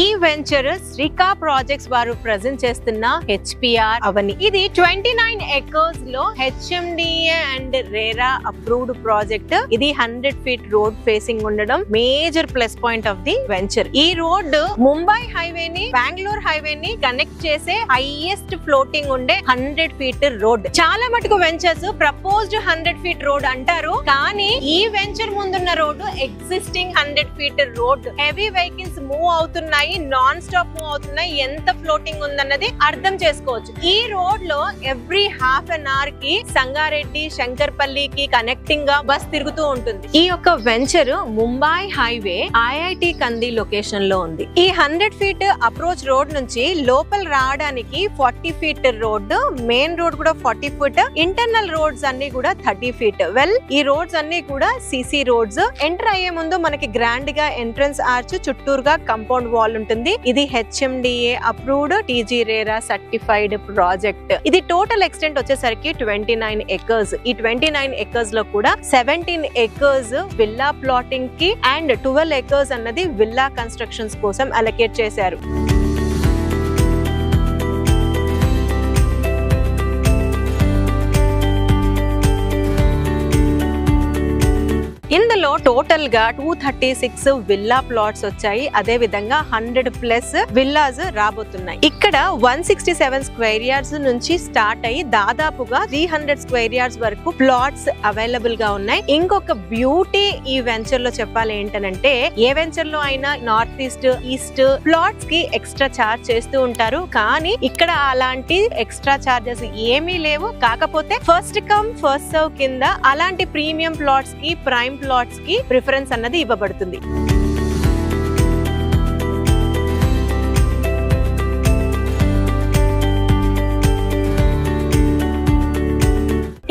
ఈ venture శ్రీకా projects వారు present చేస్తున్న హెచ్పిఆర్ అవని. ఇది 29 acres లో HMDA and RERA approved project. ఇది 100 feet రోడ్ ఫేసింగ్ ఉండడం major plus point of the venture. ఈ రోడ్ ముంబై హైవేని బెంగళూరు హైవేని కనెక్ట్ చేసే హైయెస్ట్ ఫ్లోటింగ్ ఉండే 100 feet రోడ్. చాలా మటుకు వెంచర్స్ ప్రపోజ్డ్ 100 feet రోడ్ అంటారు, కానీ ఈ వెంచర్ ముందున్న road existing 100 feet road. Heavy vehicles move అవుతున్నాయి, నాన్ స్టాప్ మూవ్ అవుతున్నాయి. ఎంత ఫ్లోటింగ్ ఉందన్నది అర్థం చేసుకోవచ్చు. ఈ రోడ్ లో ఎవ్రీ హాఫ్ అన్ అవర్ కి సంగారెడ్డి శంకర్పల్లికి కనెక్టింగ్ గా బస్ తిరుగుతూ ఉంటుంది. ఈ యొక్క వెంచర్ ముంబై హైవే ఐఐటి కంది లొకేషన్ లో ఉంది. ఈ 100 feet అప్రోచ్ రోడ్ నుంచి లోపల రావడానికి 40 feet రోడ్, మెయిన్ రోడ్ కూడా 40 feet, ఇంటర్నల్ రోడ్స్ అన్ని కూడా 30 feet. వెల్, ఈ రోడ్స్ అన్ని కూడా సిసి రోడ్స్. ఎంటర్ అయ్యే ముందు మనకి గ్రాండ్ గా ఎంట్రన్స్ ఆర్చ్, చుట్టూరుగా కంపౌండ్ వాల్ ఉంటుంది. ఇది HMDA approved TG RERA certified project. ఇది టోటల్ ఎక్స్టెంట్ వచ్చేసరికి 29 acres. ఈ 29 acres లో కూడా 17 acres విల్లా ప్లాటింగ్ కి అండ్ 12 acres అన్నది విల్లా కన్స్ట్రక్షన్స్ కోసం అలొకేట్ చేశారు. ఇందులో టోటల్ గా 236 విల్లా ప్లాట్స్ వచ్చాయి. అదే విధంగా 100+ విల్లాస్ రాబోతున్నాయి. ఇక్కడ 167 square yards నుంచి స్టార్ట్ అయ్యి దాదాపుగా 300 square yards వరకు ప్లాట్స్ అవైలబుల్ గా ఉన్నాయి. ఇంకొక బ్యూటీ ఈ వెంచర్ లో చెప్పాలి ఏంటనంటే, ఏ వెంచర్ లో అయినా నార్త్ ఈస్ట్ ప్లాట్స్ కి ఎక్స్ట్రా చార్జ్ చేస్తూ ఉంటారు, కానీ ఇక్కడ అలాంటి ఎక్స్ట్రా చార్జెస్ ఏమీ లేవు. కాకపోతే ఫస్ట్ కమ్ ఫస్ట్ సర్వ్ కింద అలాంటి ప్రీమియం ప్లాట్స్ కి, ప్రైమ్ ప్లాట్స్ కి ప్రిఫరెన్స్ అన్నది ఇవ్వబడుతుంది.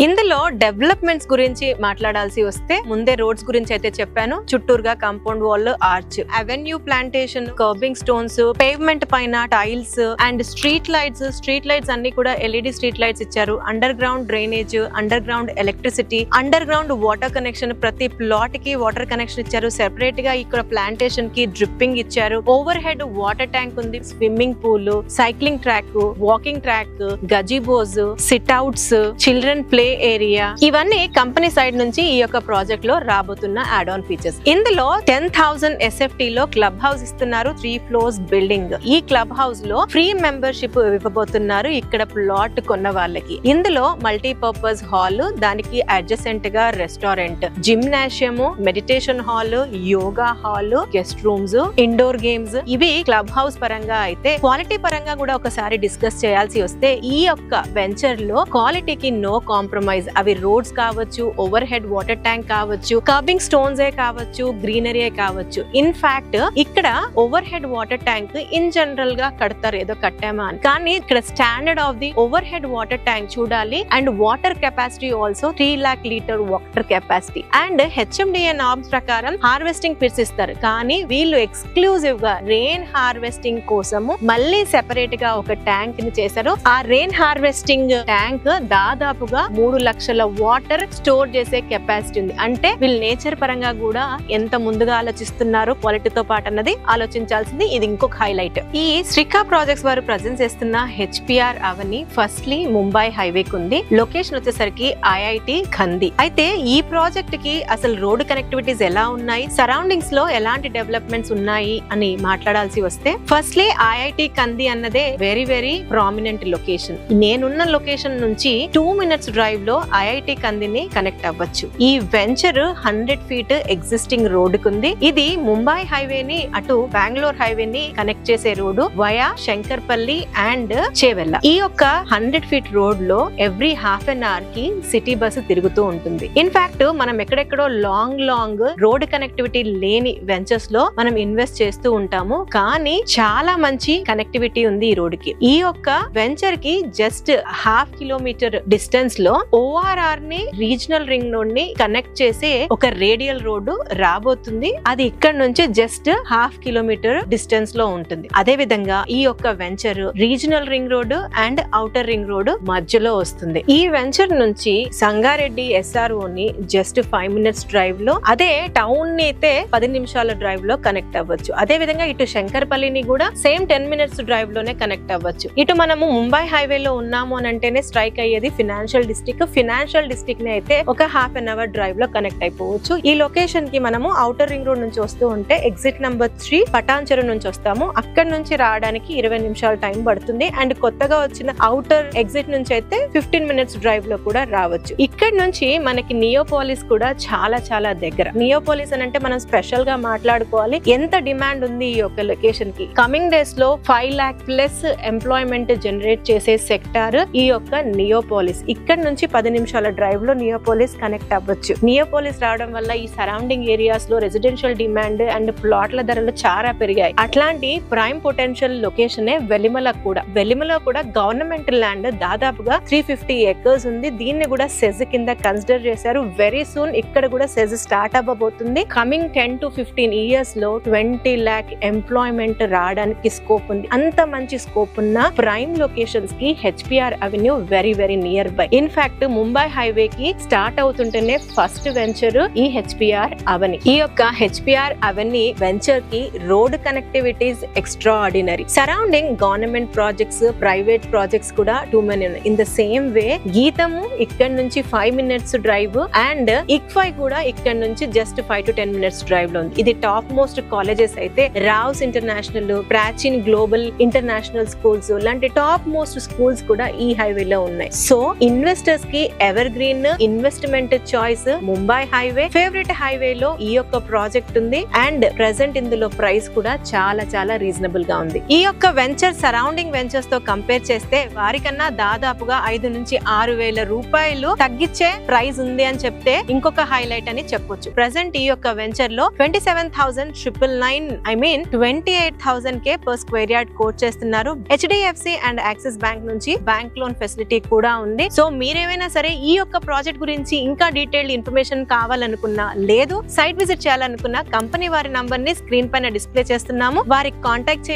ఇందులో డెవలప్మెంట్స్ గురించి మాట్లాడాల్సి వస్తే, ముందే రోడ్స్ గురించి అయితే చెప్పాను. చుట్టూరుగా compound wall, arch, avenue plantation, curbing stones, pavement పైన టైల్స్ అండ్ స్ట్రీట్ లైట్స్ అన్ని కూడా ఎల్ఈడి స్ట్రీట్ లైట్స్ ఇచ్చారు. Underground drainage, underground electricity, underground water connection. ప్రతి ప్లాట్ కి వాటర్ కనెక్షన్ ఇచ్చారు. సెపరేట్ గా ఇక్కడ ప్లాంటేషన్ కి డ్రిప్పింగ్ ఇచ్చారు. ఓవర్ హెడ్ వాటర్ ట్యాంక్ ఉంది, swimming pool, cycling track, walking track, gazebos, sit outs, children play area, ఇవన్నీ company side నుంచి ఈ యొక్క ప్రాజెక్ట్ లో రాబోతున్న యాడ్ ఆన్ ఫీచర్స్. ఇందులో 10,000 SFT లో క్లబ్ హౌస్ ఇస్తున్నారు. 3 floors బిల్డింగ్. ఈ క్లబ్ హౌస్ లో ఫ్రీ మెంబర్షిప్ ఇవ్వబోతున్నారు ఇక్కడ ప్లాట్ కొన్న వాళ్ళకి. ఇందులో మల్టీపర్పస్ హాల్, దానికి అడ్జసెంట్ గా restaurant, gymnasium, meditation hall, yoga hall, guest rooms, indoor games. ఇవి క్లబ్ హౌస్ పరంగా అయితే, క్వాలిటీ పరంగా కూడా ఒకసారి డిస్కస్ చేయాల్సి వస్తే, ఈ యొక్క వెంచర్ లో క్వాలిటీకి నో కాంప్రమైజ్. అవి రోడ్స్ కావచ్చు, ఓవర్ హెడ్ వాటర్ ట్యాంక్ కావచ్చు, కర్బింగ్ స్టోన్స్ కావచ్చు, గ్రీనరీ కావచ్చు. ఇన్ ఫ్యాక్ట్ ఇక్కడ overhead water tank in general గా కడతారు, ఏదో కట్టామా అని, కానీ ఇక్కడ standard of the overhead water tank చూడాలి. And water capacity also 3 lakh litre water capacity. And HMDA norms ప్రకారం హార్వెస్టింగ్ పిట్స్ ఇస్తారు, కానీ వీళ్ళు ఎక్స్క్లూజివ్ గా రెయిన్ హార్వెస్టింగ్ కోసము మళ్ళీ సెపరేట్ గా ఒక ట్యాంక్ ని చేశారు. ఆ రెయిన్ హార్వెస్టింగ్ ట్యాంక్ దాదాపుగా 3 లక్షల వాటర్ స్టోర్ చేసే కెపాసిటీ ఉంది. అంటే వీళ్ళు నేచర్ పరంగా కూడా ఎంత ముందుగా ఆలోచిస్తున్నారు క్వాలిటీతో పాటు అన్నది ఆలోచించాల్సింది. ఇది ఇంకొక హైలైట్. ఈ శ్రీకా ప్రాజెక్ట్స్ వారు ప్రజెంట్ చేస్తున్న హెచ్పిఆర్ అవని ఫస్ట్లీ ముంబై హైవే ఉంది. లొకేషన్ వచ్చేసరికి ఐఐటి కంది. అయితే ఈ ప్రాజెక్ట్ కి అసలు రోడ్ కనెక్టివిటీస్ ఎలా ఉన్నాయి, సరౌండింగ్స్ లో ఎలాంటి డెవలప్మెంట్స్ ఉన్నాయి అని మాట్లాడాల్సి వస్తే, ఫస్ట్లీ ఐఐటి కంది అన్నదే వెరీ వెరీ ప్రామినెంట్ లొకేషన్. నేనున్న లొకేషన్ నుంచి 2 minutes డ్రైవ్ లో ఐఐటి కందిని కనెక్ట్ అవ్వచ్చు. ఈ వెంచర్ 100 feet ఎగ్జిస్టింగ్ రోడ్ కుంది. ఇది ముంబై హైవేని అటు బెంగళూరు హైవేని కనెక్ట్ చేసే road via Shankarpally and Chevella. ఈ యొక్క 100 feet రోడ్ లో ఎవ్రీ హాఫ్ అన్ అవర్ కి సిటీ బస్సు తిరుగుతూ ఉంటుంది. ఇన్ఫాక్ట్ మనం ఎక్కడెక్కడో లాంగ్ రోడ్ కనెక్టివిటీ లేని వెంచర్స్ లో మనం ఇన్వెస్ట్ చేస్తూ ఉంటాము, కానీ చాలా మంచి కనెక్టివిటీ ఉంది ఈ రోడ్ కి. ఈ యొక్క వెంచర్ కి జస్ట్ 1/2 kilometer డిస్టెన్స్ లో ORR HPR ని రీజనల్ రింగ్ రోడ్ ని కనెక్ట్ చేసే ఒక రేడియల్ రోడ్డు రాబోతుంది. అది ఇక్కడ నుంచి జస్ట్ 1/2 కిలోమీటర్ డిస్టెన్స్ లో ఉంటుంది. అదే విధంగా ఈ యొక్క venture regional ring road and outer ring road మధ్యలో వస్తుంది. ఈ వెంచర్ నుంచి సంగారెడ్డి SRO ని జస్ట్ 5 minutes డ్రైవ్ లో, అదే టౌన్ ని అయితే 10 నిమిషాల డ్రైవ్ లో కనెక్ట్ అవ్వచ్చు. అదే విధంగా ఇటు శంకర్పల్లిని కూడా సేమ్ 10 minutes డ్రైవ్ లోనే కనెక్ట్ అవ్వచ్చు. ఇటు మనము ముంబై హైవే లో ఉన్నాము అని అంటేనే స్ట్రైక్ అయ్యేది ఫినాన్షియల్ డిస్ట్రిక్ట్. ఫినాన్షియల్ డిస్ట్రిక్ట్ ని అయితే ఒక 1/2 hour డ్రైవ్ లో కనెక్ట్ అయిపోవచ్చు. ఈ లొకేషన్ కి మనము ఔటర్ రింగ్ రోడ్ నుంచి వస్తూ ఉంటే ఎగ్జిట్ నెంబర్ 3 పటాన్చెరు నుంచి వస్తాము. అక్కడ నుంచి రావడానికి 20 నిమిషాల టైం పడుతుంది. అండ్ కొత్తగా వచ్చిన ఔటర్ ఎగ్జిట్ నుంచి అయితే 15 minutes డ్రైవ్ లో కూడా రావచ్చు. ఇక్కడ నుంచి మనకి నియోపోలిస్ కూడా చాలా చాలా దగ్గర. నియోపోలిస్ అని అంటే మనం స్పెషల్ గా మాట్లాడుకోవాలి. ఎంత డిమాండ్ ఉంది ఈ యొక్క లొకేషన్ కి. కమింగ్ డేస్ లో 5 lakh ప్లస్ ఎంప్లాయ్మెంట్ జనరేట్ చేసే సెక్టార్ ఈ యొక్క నియోపోలిస్. ఇక్కడ నుంచి 10 నిమిషాల డ్రైవ్ లో నియోపోలిస్ కనెక్ట్ అవ్వచ్చు. నియోపోలిస్ రావడం వల్ల ఈ సరౌండింగ్ ఏరియాస్ లో రెసిడెన్షియల్ డిమాండ్ అండ్ ప్లాట్ల ధరలు చాలా పెరిగాయి. అట్లాంటి ప్రైమ్ పొటెన్షియల్ లొకేషన్ వెలిమల కూడా. వెలిమల కూడా గవర్నమెంట్ ల్యాండ్ దాదాపుగా 350 acres ఉంది. దీన్ని కూడా సెజ్ కింద కన్సిడర్ చేశారు. వెరీ సూన్ ఇక్కడ కూడా సెజ్ స్టార్ట్ అవ్వబోతుంది. కమింగ్ 10 to 15 years లో 20 lakh ఎంప్లాయ్మెంట్ రావడానికి స్కోప్ ఉంది. అంత మంచి స్కోప్ ఉన్న ప్రైమ్ లొకేషన్స్ కి HPR avenue very very near by. In fact Mumbai highway కి స్టార్ట్ అవుతుంటేనే ఫస్ట్ వెంచర్ ఈ HPR అవెన్యూ. ఈ యొక్క HPR అవెన్యూ వెంచర్ కి road connectivities extra ordinary. Surrounding government projects, private projects కూడా టూ మెనీ ఉన్నాయి. ఇన్ ద సేమ్ వే గీతము ఇక్కడ నుంచి 5 minutes డ్రైవ్ అండ్ ICFI కూడా ఇక్కడ నుంచి జస్ట్ 5 to 10 minutes డ్రైవ్ లో ఉంది. ఇది టాప్ మోస్ట్ కాలేజెస్ అయితే Rao's international, ప్రాచీన్ global international schools లాంటి టాప్ మోస్ట్ స్కూల్స్ కూడా ఈ హైవేలో ఉన్నాయి. సో ఇన్వెస్టర్స్ కి ever green investment choice Mumbai highway. Favourite highway లో ఈ యొక్క ప్రాజెక్ట్ ఉంది అండ్ ప్రెసెంట్ ఇందులో ప్రైస్ కూడా చాలా చాలా రీజనబుల్ గా ఉంది. ఈ యొక్క వెంచర్ సరౌండింగ్ వెంచర్స్ తో కంపేర్ చేస్తే వారికన్నా దాదాపుగా 5 నుంచి 6,000 రూపాయలు తగ్గించే ప్రైస్ ఉంది అని చెప్తే ఇంకొక హైలైట్ అని చెప్పొచ్చు. ప్రెసెంట్ ఈ యొక్క వెంచర్ లో 27,999 28,000 పర్ స్క్వేర్ యార్డ్ కోట్ చేస్తున్నారు. HDFC అండ్ యాక్సిస్ బ్యాంక్ నుంచి బ్యాంక్ లోన్ ఫెసిలిటీ కూడా ఉంది. సో మీరేమైనా సరే ఈ యొక్క ప్రాజెక్ట్ గురించి ఇంకా డీటెయిల్డ్ ఇన్ఫర్మేషన్ కావాలనుకున్నా, లేదు సైట్ విజిట్ చేయాలనుకున్నా కంపెనీ వారి నంబర్ ని స్క్రీన్ పైన డిస్ప్లే చేస్తున్నాము. వారికి కాంటాక్ట్ చేయొచ్చు.